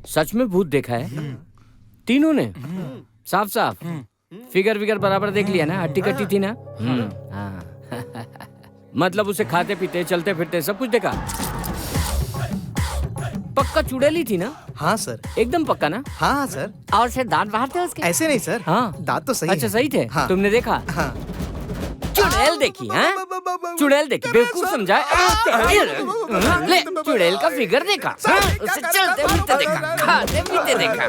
सच में भूत देखा है? तीनों ने? साफ साफ फिगर विगर बराबर देख लिया ना? हट्टी कट्टी थी ना? हाँ। मतलब उसे खाते पीते चलते फिरते सब कुछ देखा? पक्का चुड़ैल ही थी ना? हाँ सर। एकदम पक्का ना? हाँ सर। और से दांत बाहर थे उसके? ऐसे नहीं सर। हाँ दांत तो सही अच्छा है। सही थे? हाँ। तुमने देखा? हाँ। चुड़ैल देखी? हाँ चुड़ैल देखी? बेवकूफ समझा? ले चुड़ैल का फिगर देखा? उसे चलते फिरते देखा, खाते पीते देखा?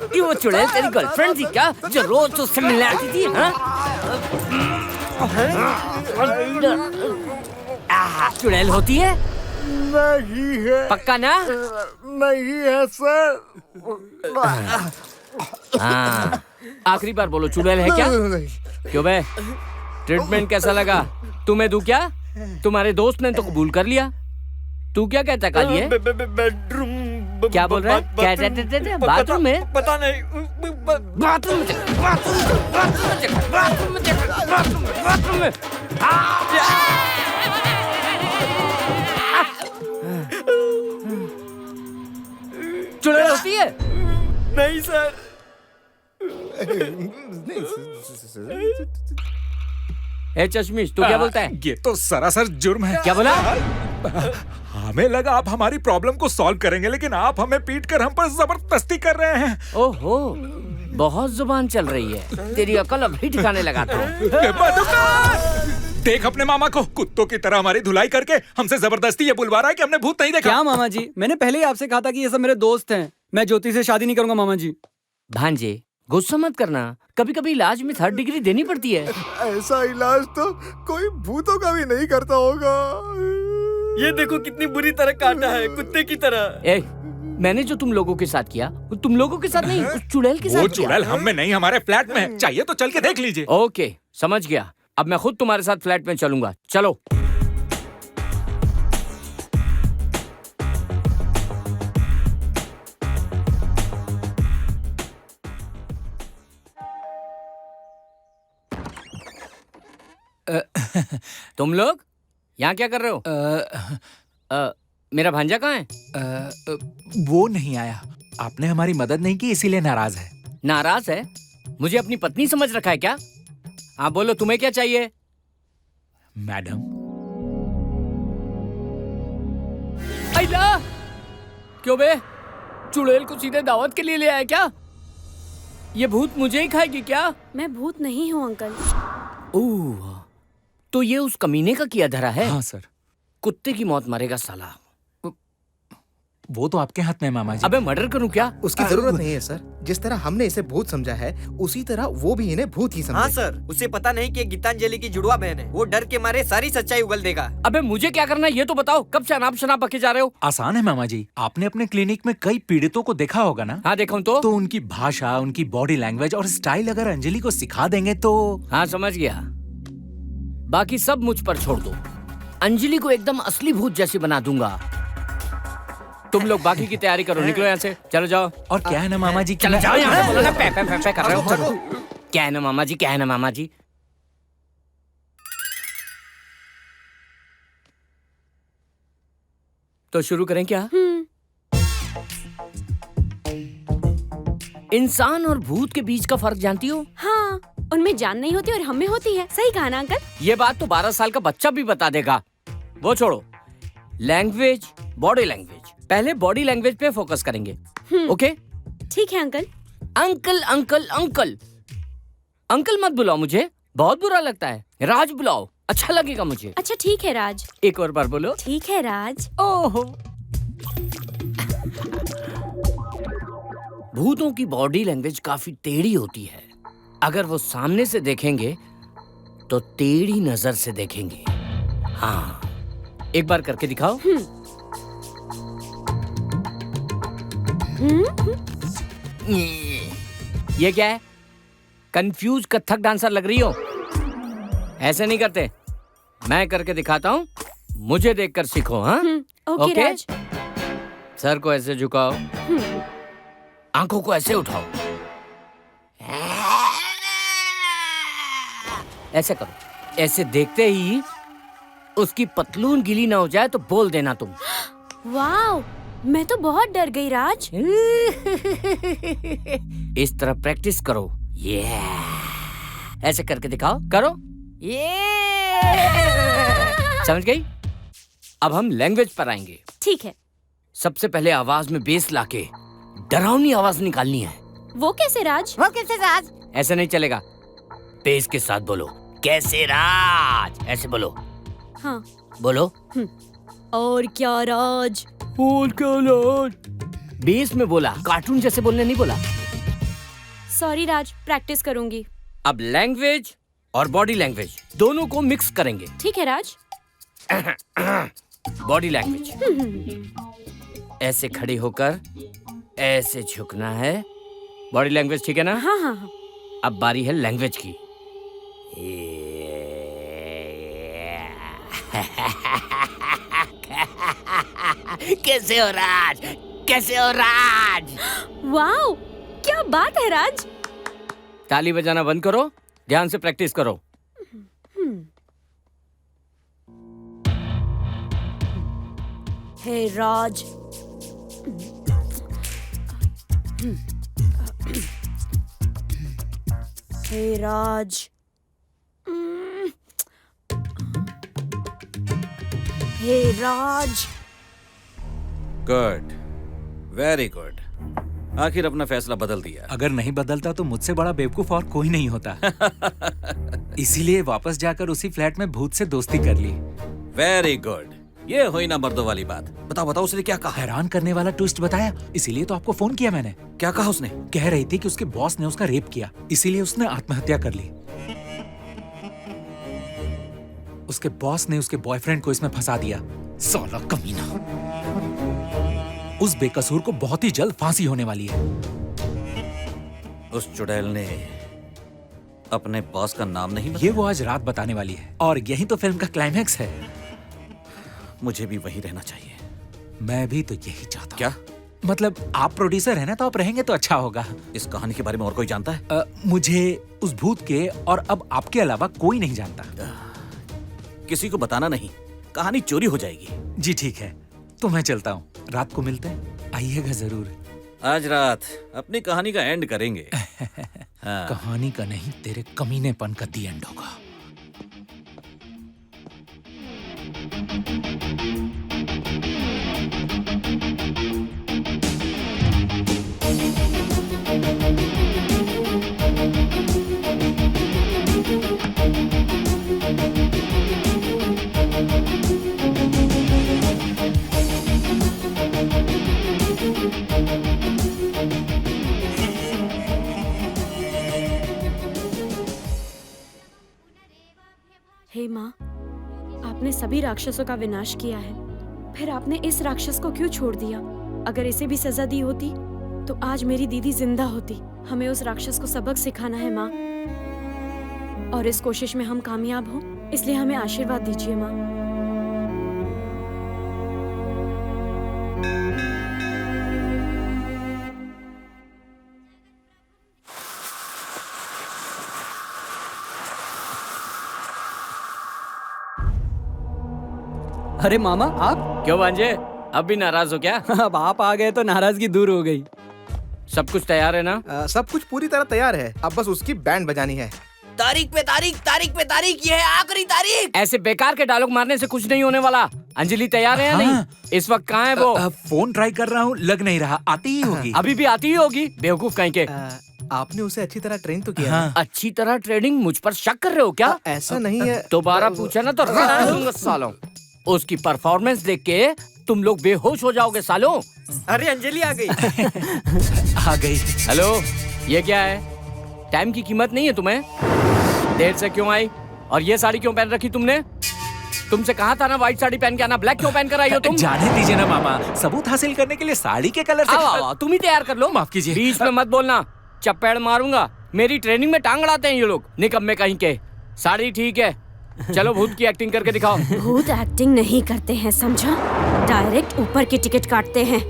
कि वो चुड़ैल तेरी गर्लफ्रेंड थी क्या जो रोज उससे मिलने आती थी? चुड़ैल होती है? नहीं है। पक्का ना? नहीं है सर। हाँ आखिरी बार बोलो, चुड़ैल है क्या? क्यों बे, ट्रीटमेंट कैसा लगा? तुम्हें दूं क्या? तुम्हारे दोस्त ने तो कबूल कर लिया। तू क्या कहता काली है? बेडरूम। क्या बोल रहा है? क्या कहते? बाथरूम में? पता नहीं। बाथरूम में चल, बाथरूम में। चुड़ैल होती है? नहीं सर। ए चश्मिश, तू क्या बोलता है? ये तो सरासर जुर्म है। क्या बोला? हमें लगा आप हमारी प्रॉब्लम को सॉल्व करेंगे, लेकिन आप हमें पीट कर हम पर जबरदस्ती कर रहे हैं। ओहो, बहुत जुबान चल रही है तेरी, अकल अभी ठिकाने लगाता हूँ। देख अपने मामा को, कुत्तों की तरह हमारी धुलाई करके हमसे जबरदस्ती ये बुलवा रहा है कि हमने भूत नहीं देखा। क्या मामा जी, मैंने पहले ही आपसे कहा था कि ये सब मेरे दोस्त हैं। मैं ज्योति से शादी नहीं करूंगा मामा जी। भांजे गुस्सा मत करना, कभी कभी इलाज में 3rd डिग्री देनी पड़ती है। ऐसा इलाज तो कोई भूतों का भी नहीं करता होगा। ये देखो कितनी बुरी तरह काटा है, कुत्ते की तरह। ए, मैंने जो तुम लोगों के साथ किया वो तुम लोगों के साथ नहीं, उस चुड़ैल के साथ वो किया। चुड़ैल हम में नहीं, हमारे फ्लैट में है। चाहिए तो चल के देख लीजिए। ओके समझ गया, अब मैं खुद तुम्हारे साथ फ्लैट में चलूंगा। चलो। तुम लोग यहाँ क्या कर रहे हो? मेरा भांजा कहाँ है? वो नहीं आया। आपने हमारी मदद नहीं की इसीलिए नाराज है। नाराज है? मुझे अपनी पत्नी समझ रखा है क्या? हाँ बोलो, तुम्हें क्या चाहिए? मैडम। अल्लाह, क्यों बे, चुड़ैल को सीधे दावत के लिए ले आया क्या? ये भूत मुझे ही खाएगी क्या? मैं भूत नहीं हूँ अंकल। ओह, तो ये उस कमीने का किया धरा है? हाँ सर। कुत्ते की मौत मरेगा साला। वो तो आपके हाथ में है मामा जी। अबे मर्डर करूं क्या? उसकी जरूरत नहीं है सर। जिस तरह हमने इसे भूत समझा है उसी तरह वो भी इन्हें भूत ही समझे। हाँ सर, उसे पता नहीं कि गीतांजलि की जुड़वा बहन है। वो डर के मारे सारी सच्चाई उगल देगा। अबे मुझे क्या करना है ये तो बताओ, कब से अनाप शनाप बके जा रहे हो? आसान है मामा जी, आपने अपने क्लिनिक में कई पीड़ितों को देखा होगा ना? हाँ देखा तो उनकी भाषा, उनकी बॉडी लैंग्वेज और स्टाइल अगर अंजलि को सिखा देंगे तो। हाँ समझ गया, बाकी सब मुझ पर छोड़ दो। अंजलि को एकदम असली भूत जैसी बना दूंगा। तुम लोग बाकी की तैयारी करो, निकलो यहाँ से, चलो जाओ। और क्या है ना मामा जी, चलो जाओ यहाँ से, बोलो ना पे पे पे पे कर रहे हो। चलो। क्या है ना मामा जी, क्या है ना मामा जी? तो शुरू करें क्या? इंसान और भूत के बीच का फर्क जानती हो? हाँ, उनमें जान नहीं होती और हम में होती है। सही कहा ना अंकल? ये बात तो 12 साल का बच्चा भी बता देगा। वो छोड़ो, लैंग्वेज, बॉडी लैंग्वेज। पहले बॉडी लैंग्वेज पे फोकस करेंगे, ओके? ठीक है uncle. Uncle uncle uncle uncle मत बुलाओ, मुझे बहुत बुरा लगता है। राज बुलाओ, अच्छा लगेगा मुझे। अच्छा ठीक है राज। एक और बार बोलो। ठीक है राज। ओहो, भूतों की बॉडी लैंग्वेज काफी टेढ़ी होती है। अगर वो सामने से देखेंगे तो टेढ़ी नजर से देखेंगे। हाँ, एक बार करके दिखाओ। ये क्या है? कंफ्यूज कथक डांसर लग रही हो। ऐसे नहीं करते, मैं करके दिखाता हूँ, मुझे देखकर सीखो। हाँ ओके राज। सर को ऐसे झुकाओ, आंखों को ऐसे उठाओ, ऐसे करो। ऐसे देखते ही उसकी पतलून गीली ना हो जाए तो बोल देना तुम। वाओ, मैं तो बहुत डर गई राज। इस तरह प्रैक्टिस करो। ये ऐसे करके दिखाओ, करो। ये समझ गई? अब हम लैंग्वेज पर आएंगे। ठीक है। सबसे पहले आवाज में बेस लाके डरावनी आवाज निकालनी है। वो कैसे राज? ऐसे नहीं चलेगा, बेस के साथ बोलो। कैसे राज, ऐसे बोलो। हाँ। बोलो। और क्या राज? और क्या राज? बेस में बोला, कार्टून जैसे बोलने नहीं बोला। सॉरी राज, प्रैक्टिस करूंगी। अब लैंग्वेज और बॉडी लैंग्वेज दोनों को मिक्स करेंगे। ठीक है राज। बॉडी लैंग्वेज, ऐसे खड़ी होकर ऐसे झुकना है। बॉडी लैंग्वेज ठीक है ना? हाँ हाँ हाँ। अब बारी है लैंग्वेज की। कैसे हो राज? कैसे हो राज? वाओ, क्या बात है राज। ताली बजाना बंद करो, ध्यान से प्रैक्टिस करो। Hey Raj. Hey Raj. Hey Raj. Good, very good. आखिर अपना फैसला बदल दिया। अगर नहीं बदलता तो मुझसे बड़ा बेवकूफ और कोई नहीं होता। इसीलिए वापस जाकर उसी फ्लैट में भूत से दोस्ती कर ली। वेरी गुड, ये हुई ना मर्दों वाली बात। बताओ बताओ, उसने क्या कहा? हैरान करने वाला ट्विस्ट बताया, इसीलिए तो आपको फोन किया मैंने। क्या कहा उसने? कह रही थी कि उसके बॉस ने उसका रेप किया, इसीलिए उसने आत्महत्या कर ली। उसके बॉस ने उसके बॉयफ्रेंड को इसमें फंसा दिया। साला कमीना। उस बेकसूर को बहुत ही जल्द फांसी होने वाली है। उस चुड़ैल ने अपने बॉस का नाम नहीं ये वो आज रात बताने वाली है, और यही तो फिल्म का क्लाइमैक्स है। मुझे भी वही रहना चाहिए। मैं भी तो यही चाहता हूँ। क्या मतलब आप प्रोड्यूसर है ना, तो आप रहेंगे तो अच्छा होगा। इस कहानी के बारे में और कोई जानता है? मुझे उस भूत के और अब आपके अलावा कोई नहीं जानता। किसी को बताना नहीं, कहानी चोरी हो जाएगी। जी ठीक है, तो मैं चलता हूँ। रात को मिलते हैं, आइएगा जरूर। आज रात अपनी कहानी का एंड करेंगे। हाँ। कहानी का नहीं, तेरे कमीनेपन का दी एंड होगा। हे माँ, आपने सभी राक्षसों का विनाश किया है, फिर आपने इस राक्षस को क्यों छोड़ दिया? अगर इसे भी सजा दी होती तो आज मेरी दीदी जिंदा होती। हमें उस राक्षस को सबक सिखाना है माँ, और इस कोशिश में हम कामयाब हो, इसलिए हमें आशीर्वाद दीजिए माँ। अरे मामा आप? क्यों भांजे, अब भी नाराज हो क्या? अब आप आ गए तो नाराजगी दूर हो गई। सब कुछ तैयार है ना? सब कुछ पूरी तरह तैयार है, अब बस उसकी बैंड बजानी है। तारीख पे तारीख, तारीख पे तारीख, ये है आखिरी तारीख। ऐसे बेकार के डायलॉग मारने से कुछ नहीं होने वाला। अंजलि तैयार है या नहीं? इस वक्त कहाँ है वो? फोन ट्राई कर रहा हूँ, लग नहीं रहा। आती ही होगी। अभी भी आती ही होगी, बेवकूफ कहीं के। आपने उसे अच्छी तरह ट्रेन तो किया हाँ। है। अच्छी तरह ट्रेनिंग? मुझ पर शक कर रहे हो क्या? ऐसा नहीं है। दोबारा पूछा ना तो रगड़ दूंगा सालों। उसकी परफॉर्मेंस देख के तुम लोग बेहोश हो जाओगे सालों। अरे अंजलि आ गई। आ गई। हेलो, ये क्या है? टाइम की कीमत नहीं है तुम्हें? देर से क्यों आई? और ये साड़ी क्यों पहन रखी तुमने? तुमसे कहा था ना व्हाइट साड़ी पहन के आना, ब्लैक क्यों पहन कर आई हो तुम? जाने दीजिए ना मामा, सबूत हासिल करने के लिए साड़ी के कलर से। आओ, तुम ही तैयार कर लो। माफ कीजिए। बीच में मत बोलना, चपेड़ मारूंगा। मेरी ट्रेनिंग में टांग अड़ाते हैं ये लोग, निकम्मे कहीं के। साड़ी ठीक है, चलो भूत की एक्टिंग करके दिखाओ। भूत एक्टिंग नहीं करते हैं, समझा? डायरेक्ट ऊपर की टिकट काटते हैं।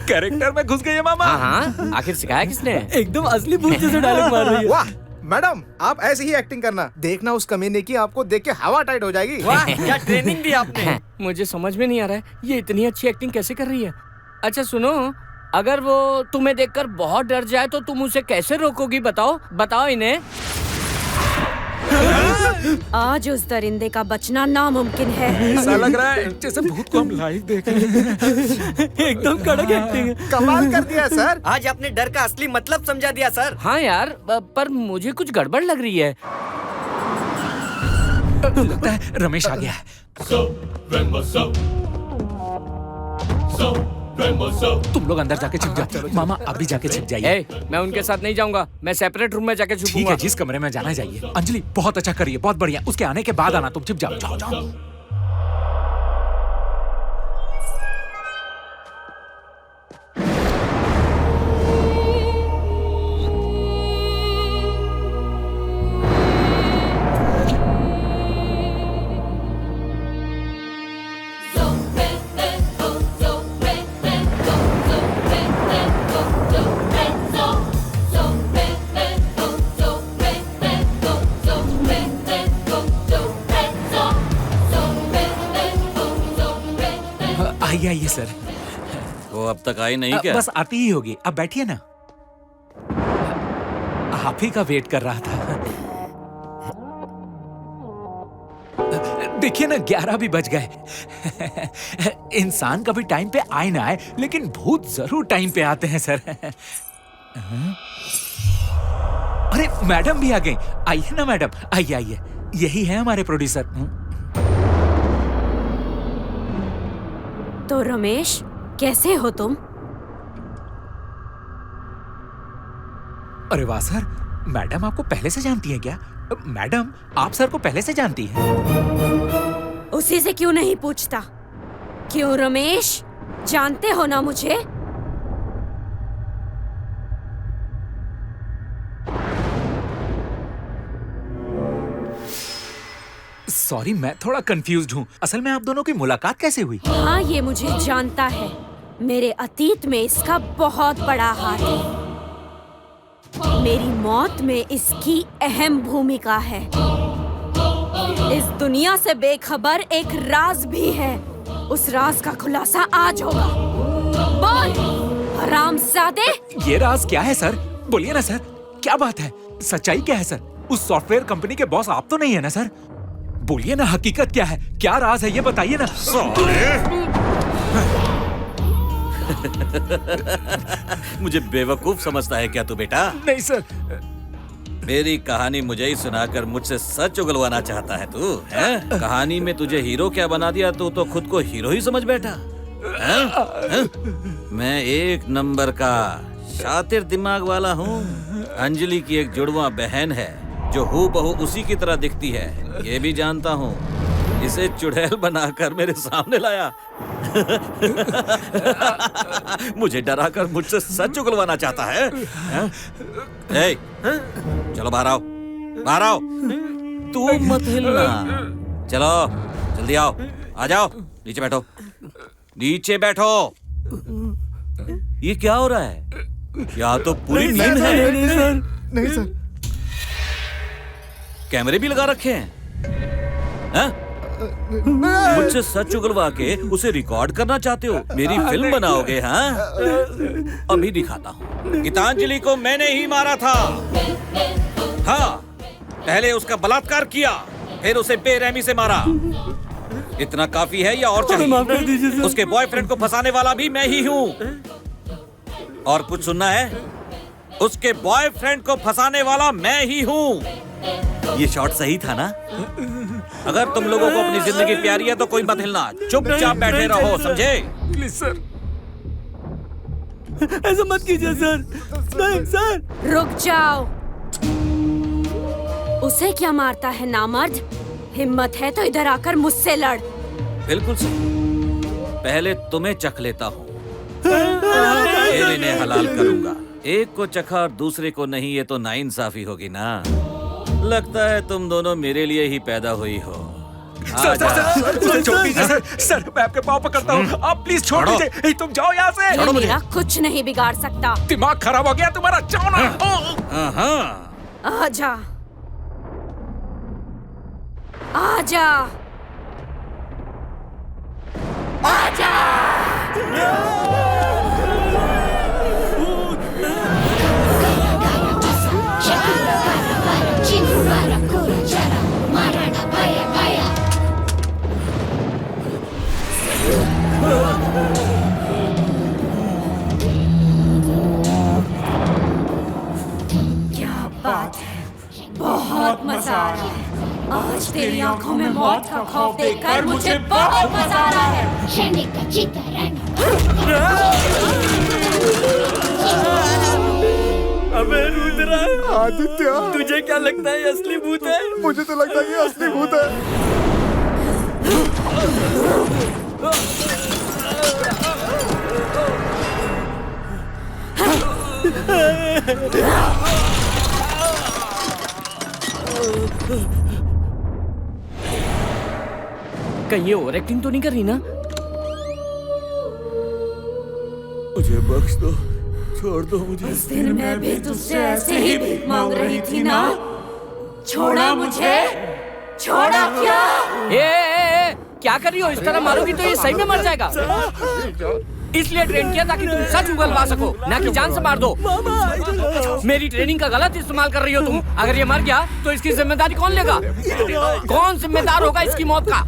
कैरेक्टर में घुस गई है मामा। हाँ हाँ, आखिर सिखाया किसने? एकदम असली भूत जैसे डायलॉग मार रही है। वाह, मैडम आप ऐसे ही एक्टिंग करना, देखना उस कमीने की आपको देख के हवा टाइट हो जाएगी। वाह, क्या ट्रेनिंग दी आपने। मुझे समझ में नहीं आ रहा है ये इतनी अच्छी एक्टिंग कैसे कर रही है। अच्छा सुनो, अगर वो तुम्हें देखकर बहुत डर जाए तो तुम उसे कैसे रोकोगी? बताओ इन्हें। आज उस दरिंदे का बचना नामुमकिन है। ऐसा लग रहा है जैसे भूत को हम लाइव देख रहे हैं। एकदम कड़क एक्टिंग है। कमाल कर दिया सर। आज आपने डर का असली मतलब समझा दिया सर। हाँ यार, पर मुझे कुछ गड़बड़ लग रही है। लगता है रमेश आ गया है। तुम लोग अंदर जाके छिप जाओ, मामा अभी जाके छिप जाइए। मैं उनके साथ नहीं जाऊंगा, मैं सेपरेट रूम में जाके ठीक छुपूंगा। है, जिस कमरे में जाना जाइए। अंजलि बहुत अच्छा करिए, बहुत बढ़िया। उसके आने के बाद आना, तुम छिप जाओ। जाओ। आइए सर। वो अब तक आई नहीं क्या? बस आती ही होगी, अब बैठिए ना। आप ही का वेट कर रहा था। देखिए ना 11 भी बज गए। इंसान कभी टाइम पे आए ना आए, लेकिन भूत जरूर टाइम पे आते हैं सर। अरे मैडम भी आ गई। आइए ना मैडम, आइए। यही है हमारे प्रोड्यूसर। तो रमेश, कैसे हो तुम? अरे वाह सर, मैडम आपको पहले से जानती है क्या? मैडम आप सर को पहले से जानती हैं? उसी से क्यों नहीं पूछता? क्यों रमेश, जानते हो ना मुझे? सॉरी, मैं थोड़ा कंफ्यूज्ड हूँ। असल में आप दोनों की मुलाकात कैसे हुई? हाँ, ये मुझे जानता है। मेरे अतीत में इसका बहुत बड़ा हाथ है। मेरी मौत में इसकी अहम भूमिका है। इस दुनिया से बेखबर एक राज भी है। उस राज का खुलासा आज होगा। बोल हरामजादे। ये राज क्या है सर? बोलिए ना सर, क्या बात है? सच्चाई क्या है सर? उस सॉफ्टवेयर कंपनी के बॉस आप तो नहीं है ना सर? बोलिए ना, हकीकत क्या है? क्या राज है ये बताइए ना। मुझे बेवकूफ समझता है क्या तू बेटा? नहीं सर। मेरी कहानी मुझे ही सुनाकर मुझसे सच उगलवाना चाहता है तू? हैं? कहानी में तुझे हीरो क्या बना दिया, तू तो खुद को हीरो ही समझ बैठा। हैं? मैं एक नंबर का शातिर दिमाग वाला हूँ। अंजलि की एक जुड़वा बहन है जो हूबहू उसी की तरह दिखती है, ये भी जानता हूँ। इसे चुड़ैल बनाकर मेरे सामने लाया। मुझे डराकर मुझसे सच उगलवाना चाहता है। ए, चलो बाहर आओ, बाहर आओ। तू मत हिलना। चलो जल्दी आओ, आ जाओ। नीचे बैठो, नीचे बैठो। ये क्या हो रहा है? यहाँ तो पूरी नींद है। नहीं सर। कैमरे भी लगा रखे हैं? मुझसे सच उगलवा के उसे रिकॉर्ड करना चाहते हो? मेरी फिल्म बनाओगे? हाँ, अभी दिखाता हूँ। गीतांजलि को मैंने ही मारा था। हाँ, पहले उसका बलात्कार किया, फिर उसे बेरहमी से मारा। इतना काफी है या और चाहिए? उसके बॉयफ्रेंड को फंसाने वाला भी मैं ही हूँ। और कुछ सुनना है? उसके बॉयफ्रेंड को फंसाने वाला मैं ही हूँ। ये शॉट सही था ना? अगर तुम लोगों को अपनी जिंदगी प्यारी है तो कोई मत हिलना, चुपचाप बैठे रहो, समझे? प्लीज सर, ऐसा मत कीजिए सर। नहीं सर। रुक जाओ। उसे क्या मारता है नामर्द? हिम्मत है तो इधर आकर मुझसे लड़। बिल्कुल सही। पहले तुम्हें चख लेता हूँ, फिर इन्हें हलाल करूंगा। एक को चखा और दूसरे को नहीं, ये तो नाइंसाफी होगी ना। लगता है तुम दोनों मेरे लिए ही पैदा हुई हो। सर, छोड़ दीजिए सर। सर, मैं आपके पाँव पकड़ता हूँ, आप प्लीज छोड़ दीजिए। तुम जाओ यहाँ से। ये मेरा कुछ नहीं बिगाड़ सकता। दिमाग खराब हो गया तुम्हारा, जाओ ना। आजा, आजा, आजा। क्या बात है, बहुत मजा आ रहा है। आज तेरी आंखों में मौत का खौफ देखकर मुझे बहुत मजा आ रहा है। अबे रुद्रा, आदित्य, तुझे क्या लगता है ये असली भूत है? मुझे तो लगता है ये असली भूत है। कहीं ये ओवर एक्टिंग तो नहीं कर रही ना? मुझे बख्श दो, छोड़ दो मुझे। उस दिन मैं भी तुझसे ऐसे ही भीख मांग रही थी ना? छोड़ा मुझे, छोड़ा क्या? ए, क्या कर रही हो? इस तरह मारोगी तो ये सही में मर जाएगा। इसलिए ट्रेन किया ताकि तुम सच उगलवा सको, ना कि जान से मार दो। मेरी ट्रेनिंग का गलत इस्तेमाल कर रही हो तुम। अगर ये मर गया तो इसकी जिम्मेदारी कौन लेगा? कौन जिम्मेदार होगा इसकी मौत का?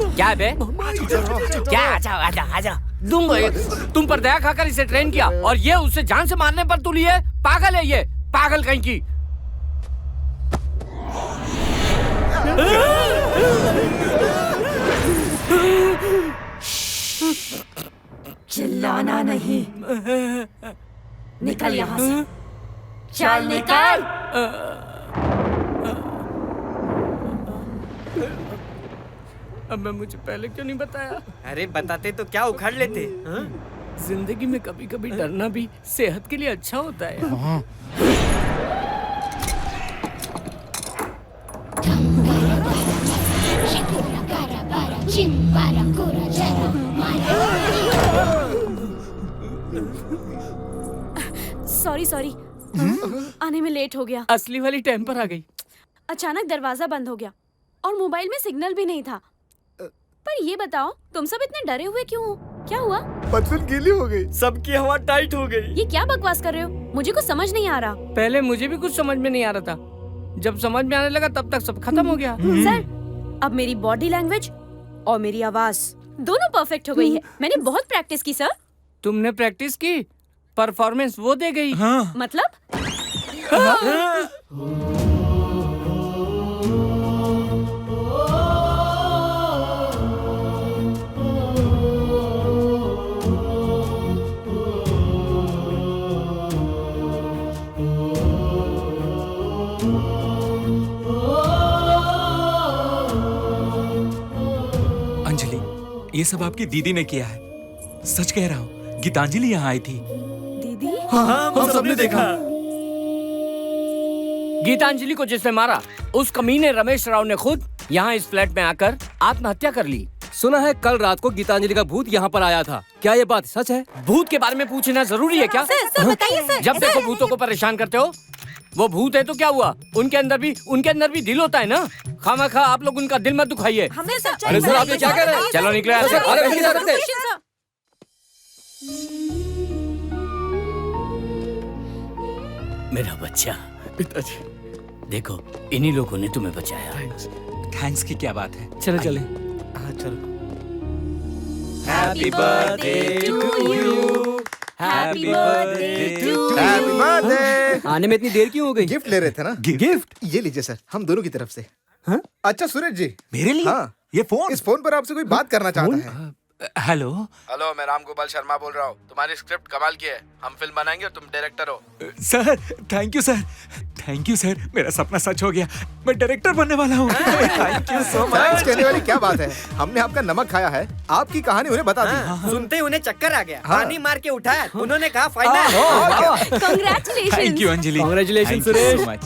क्या है बे? क्या? आजा, आजा। दूंगा ये। तुम पर दया खाकर इसे ट्रेन किया और ये उसे जान से मारने पर तुली है। पागल है ये, पागल कहीं की। चिल्लाना नहीं, निकल यहाँ से, चल निकल। अब मुझे पहले क्यों नहीं बताया? अरे बताते तो क्या उखाड़ लेते। हाँ? जिंदगी में कभी कभी डरना भी सेहत के लिए अच्छा होता है। सॉरी, आने में लेट हो गया। असली वाली टाइम पर आ गई। अचानक दरवाजा बंद हो गया और मोबाइल में सिग्नल भी नहीं था। पर ये बताओ, तुम सब इतने डरे हुए क्यों हो? क्या हुआ? पतलून गीली हो गई। सबकी हवा टाइट हो गई। ये क्या बकवास कर रहे हो? मुझे कुछ समझ नहीं आ रहा। पहले मुझे भी कुछ समझ में नहीं आ रहा था। जब समझ में आने लगा तब तक सब खत्म हो गया। सर, अब मेरी बॉडी लैंग्वेज और मेरी आवाज दोनों परफेक्ट हो गई है। मैंने बहुत प्रैक्टिस की सर। तुमने प्रैक्टिस की, परफॉर्मेंस वो दे गई। हाँ। मतलब? अंजलि, ये सब आपकी दीदी ने किया है। सच कह रहा हूँ, गीतांजलि यहाँ आई थी। दीदी? हाँ, हम सबने देखा। गीतांजलि को जिसने मारा, उस कमीने रमेश राव ने खुद यहाँ इस फ्लैट में आकर आत्महत्या कर ली। सुना है कल रात को गीतांजलि का भूत यहाँ पर आया था। क्या ये बात सच है? भूत के बारे में पूछना जरूरी है क्या? सर बताइए सर। जब देखो भूतों को परेशान करते हो। वो भूत है तो क्या हुआ? उनके अंदर भी दिल होता है ना। खामखा आप लोग उनका दिल मत दुखाइए। हमने सच्चाई अरे सर, आप ये क्या कह रहे हैं? चलो निकले यहाँ से। अरे नहीं जा सकते। मेरा बच्चा। पिताजी। देखो, इन्हीं लोगों ने तुम्हें बचाया। थैंक्स की क्या बात है। चलो चले। हाँ चलो। Happy birthday to you. Happy birthday to happy birthday. आने में इतनी देर क्यों हो गई? गिफ्ट ले रहे थे ना? गिफ्ट? ये लीजिए सर, हम दोनों की तरफ से। हाँ? अच्छा सूरज जी। मेरे लिए? हाँ। ये फोन? इस फोन पर आपसे कोई बात करना चाहता है। हेलो। हेलो, मैं राम गोपाल शर्मा बोल रहा हूँ। तुम्हारी स्क्रिप्ट कमाल की है। हम फिल्म बनाएंगे और तुम डायरेक्टर हो। Sir, thank you sir. Thank you sir, मेरा सपना सच हो गया। मैं डायरेक्टर बनने वाला हूँ। Thank you so thanks much. कहने वाली क्या बात है। हमने आपका नमक खाया है, आपकी कहानी उन्हें बता दी। सुनते ही उन्हें चक्कर आ गया। हाँ। पानी मार के उठाया। उन्होंने कहा final. Congratulation. Thank you Anjali. Congratulations, Thank you so Suresh. much.